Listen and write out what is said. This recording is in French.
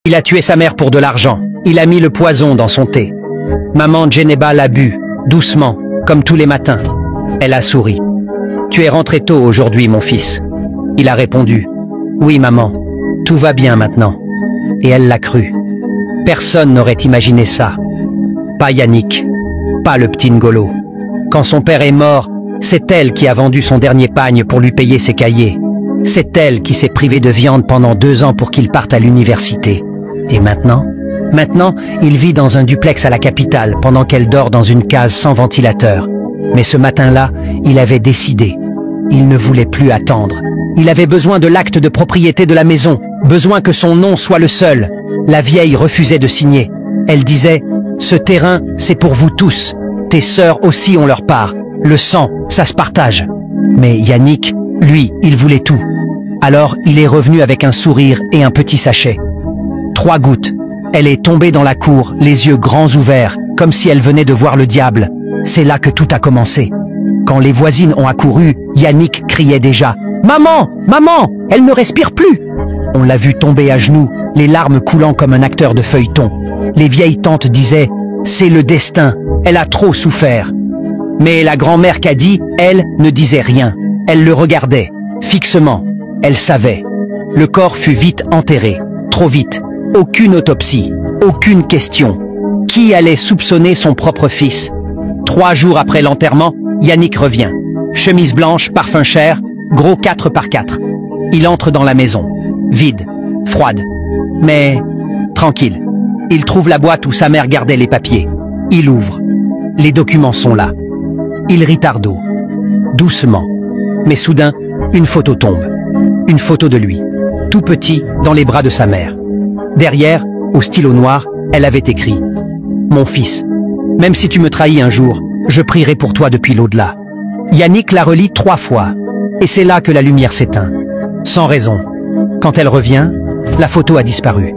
Il a tué sa mère pour de l'argent. Il a mis le poison dans son thé. Maman Djeneba l'a bu, doucement, comme tous les matins. Elle a souri. Tu es rentré tôt aujourd'hui, mon fils. Il a répondu. Oui, maman. Tout va bien maintenant. Et elle l'a cru. Personne n'aurait imaginé ça. Pas Yannick. Pas le petit Ngolo. Quand son père est mort, c'est elle qui a vendu son dernier pagne pour lui payer ses cahiers. C'est elle qui s'est privée de viande pendant 2 ans pour qu'il parte à l'université. Et maintenant, il vit dans un duplex à la capitale pendant qu'elle dort dans une case sans ventilateur. Mais ce matin-là, il avait décidé. Il ne voulait plus attendre. Il avait besoin de l'acte de propriété de la maison, besoin que son nom soit le seul. La vieille refusait de signer. Elle disait « Ce terrain, c'est pour vous tous. Tes sœurs aussi ont leur part. Le sang, ça se partage. » Mais Yannick, lui, il voulait tout. Alors, il est revenu avec un sourire et un petit sachet. 3 gouttes. Elle est tombée dans la cour, les yeux grands ouverts, comme si elle venait de voir le diable. C'est là que tout a commencé. Quand les voisines ont accouru, Yannick criait déjà « Maman! Maman! Elle ne respire plus !» On l'a vu tomber à genoux, les larmes coulant comme un acteur de feuilleton. Les vieilles tantes disaient « C'est le destin, elle a trop souffert !» Mais la grand-mère Kadi, elle, ne disait rien. Elle le regardait, fixement. Elle savait. Le corps fut vite enterré, trop vite. Aucune autopsie, aucune question. Qui allait soupçonner son propre fils? 3 jours après l'enterrement, Yannick revient. Chemise blanche, parfum cher, gros 4x4. Il entre dans la maison. Vide, froide, mais tranquille. Il trouve la boîte où sa mère gardait les papiers. Il ouvre. Les documents sont là. Il rit tardot, doucement. Mais soudain, une photo tombe. Une photo de lui, tout petit, dans les bras de sa mère. Derrière, au stylo noir, elle avait écrit « Mon fils, même si tu me trahis un jour, je prierai pour toi depuis l'au-delà. » Yannick la relit 3 fois, et c'est là que la lumière s'éteint. Sans raison. Quand elle revient, la photo a disparu.